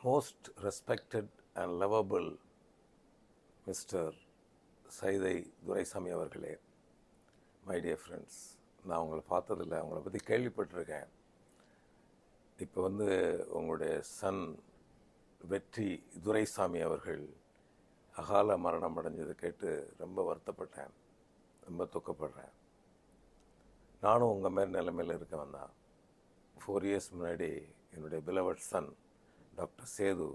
most respected and lovable Mr. Saidai Duraisamy அவர்களே, my dear friends, நான் உங்களை பார்த்ததில்லை, உங்களை பற்றி கேள்விப்பட்டிருக்கேன். இப்போ உங்களுடைய சன் வெற்றி துரைசாமி அவர்கள் அகால மரணம் அடைஞ்சதை கேட்டு ரொம்ப வருத்தப்பட்டேன், ரொம்ப துக்கப்படுறேன். நானும் உங்கள் மாதிரி நிலைமையில் இருக்கவன் தான். 4 years முன்னாடி என்னுடைய பிலவட் சன் டாக்டர் சேது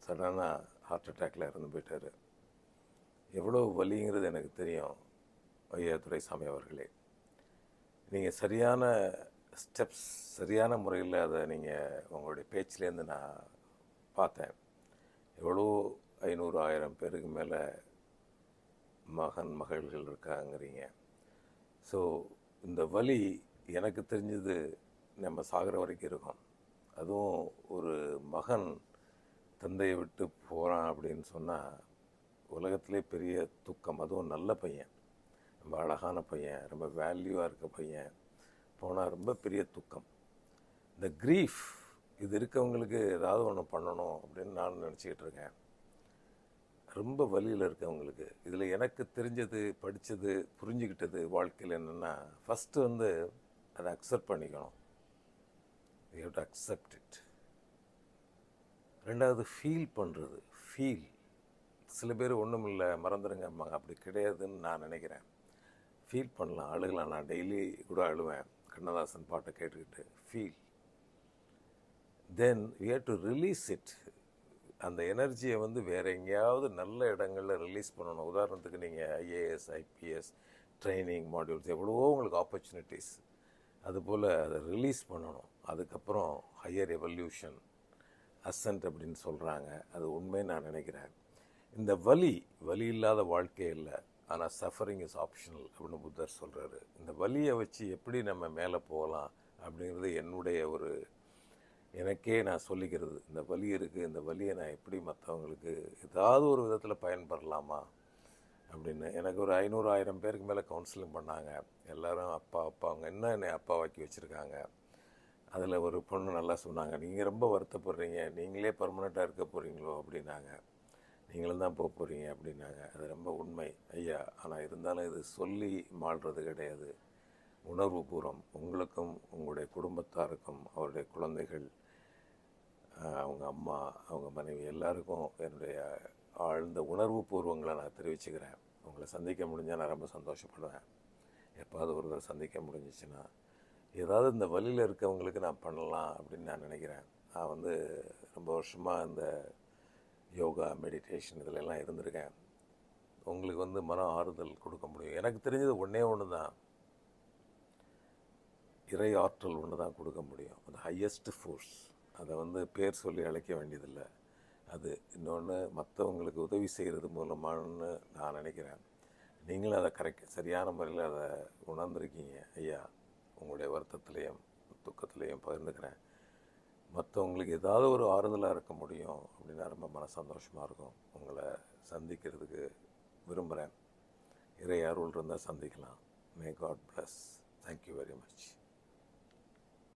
சடனாக ஹார்ட் அட்டாக்ல இறந்து போயிட்டார். எவ்வளோ வலிங்கிறது எனக்கு தெரியும். ஐயா துரைசாமி அவர்களே, நீங்கள் சரியான ஸ்டெப்ஸ் சரியான முறையில் அதை நீங்கள் உங்களுடைய பேச்சிலேருந்து நான் பார்த்தேன். எவ்வளோ 500-1000 பேருக்கு மேலே மகள்கள் இருக்காங்கிறீங்க. ஸோ இந்த வலி எனக்கு தெரிஞ்சது நம்ம சாகிற வரைக்கும் இருக்கும். அதுவும் ஒரு மகன் தந்தையை விட்டு போகிறான் அப்படின்னு சொன்னால் உலகத்திலே பெரிய துக்கம். அதுவும் நல்ல பையன், ரொம்ப அழகான பையன், ரொம்ப வேல்யூவாக இருக்க பையன் போனால் ரொம்ப பெரிய துக்கம். இந்த க்ரீஃப் இது இருக்கவங்களுக்கு ஏதாவது ஒன்று பண்ணணும் அப்படின்னு நான் நினச்சிக்கிட்டு இருக்கேன். ரொம்ப வலியில் இருக்கவங்களுக்கு இதில் எனக்கு தெரிஞ்சது, படித்தது, புரிஞ்சுக்கிட்டது வாழ்க்கையில் என்னென்னா, ஃபஸ்ட்டு அதை அக்செப்ட் பண்ணிக்கணும். You have to accept it. ரெண்டாவது ஃபீல் பண்ணுறது. சில பேர் ஒன்றும் இல்லை மறந்துடுங்க அம்மாங்க, அப்படி கிடையாதுன்னு நான் நினைக்கிறேன். ஃபீல் பண்ணலாம், அழுகலாம். நான் டெய்லி கூட அழுவேன் கண்ணதாசன் பாட்டை கேட்டுக்கிட்டு. Feel, then you have to release it. அந்த எனர்ஜியை வேறு எங்கேயாவது நல்ல இடங்களில் ரிலீஸ் பண்ணணும். உதாரணத்துக்கு நீங்கள் ஐஏஎஸ், ஐபிஎஸ் ட்ரைனிங் மாடியூல்ஸ், எவ்வளவோ உங்களுக்கு ஆப்பர்ச்சுனிட்டிஸ், அதுபோல் அதை ரிலீஸ் பண்ணணும். அதுக்கப்புறம் ஹையர் எவல்யூஷன், அசன்ட் அப்படின்னு சொல்கிறாங்க. அது உண்மைன்னு நான் நினைக்கிறேன். இந்த வலி இல்லாத வாழ்க்கை இல்லை, ஆனால் சஃபரிங் இஸ் ஆப்ஷனல் அப்படின்னு புத்தர் சொல்கிறாரு. இந்த வலியை வச்சு எப்படி நம்ம மேலே போகலாம் அப்படிங்கிறது என்னுடைய எனக்கே நான் சொல்லிக்கிறது. இந்த வலி இருக்குது, இந்த வலியை நான் எப்படி மற்றவங்களுக்கு ஏதாவது ஒரு விதத்தில் பயன்படலாமா அப்படின்னு. எனக்கு ஒரு 500-1000 பேருக்கு மேலே கவுன்சிலிங் பண்ணாங்க. எல்லோரும் அப்பா அவங்க என்னை அப்பாவாக்கி வச்சுருக்காங்க. அதில் ஒரு பொண்ணு நல்லா சொன்னாங்க, நீங்கள் ரொம்ப வருத்தப்படுறீங்க, நீங்களே பர்மனெண்ட்டாக இருக்க போகிறீங்களோ அப்படின்னாங்க. நீங்களும் தான் போக போகிறீங்க அப்படின்னாங்க. அது ரொம்ப உண்மை ஐயா. ஆனால் இருந்தாலும் இது சொல்லி மாள்றது கிடையாது, உணர்வுபூர்வம். உங்களுக்கும் உங்களுடைய குடும்பத்தாருக்கும், அவருடைய குழந்தைகள், அவங்க அம்மா, அவங்க மனைவி எல்லாருக்கும் என்னுடைய ஆழ்ந்த உணர்வு பூர்வங்களை நான் தெரிவிச்சுக்கிறேன். உங்களை சந்திக்க முடிஞ்சால் நான் ரொம்ப சந்தோஷப்படுவேன். எப்பாவது ஒரு தடவை சந்திக்க முடிஞ்சிச்சுன்னா ஏதாவது இந்த வழியில் இருக்கவங்களுக்கு நான் பண்ணலாம் அப்படின்னு நான் நினைக்கிறேன். நான் ரொம்ப வருஷமாக இந்த யோகா, மெடிடேஷன் இதிலெல்லாம் இருந்திருக்கேன். உங்களுக்கு மன ஆறுதல் கொடுக்க முடியும். எனக்கு தெரிஞ்சது ஒன்று தான், இறை ஆற்றல் ஒன்று தான் கொடுக்க முடியும். அது ஹையஸ்ட் ஃபோர்ஸ். அதை பேர் சொல்லி அழைக்க வேண்டியதில்லை. அது இன்னொன்று மற்றவங்களுக்கு உதவி செய்கிறது மூலமானு நான் நினைக்கிறேன். நீங்களும் அதை சரியான முறையில் அதை உணர்ந்திருக்கீங்க ஐயா. உங்களுடைய வருத்தத்துலேயும் துக்கத்துலேயும் பகிர்ந்துக்கிறேன். மற்றவங்களுக்கு ஏதாவது ஒரு ஆறுதலாக இருக்க முடியும் அப்படின்னா ரொம்ப மன சந்தோஷமாக இருக்கும். உங்களை சந்திக்கிறதுக்கு விரும்புகிறேன். இறை அருள் இருந்தால் சந்திக்கலாம். May God bless. Thank you very much.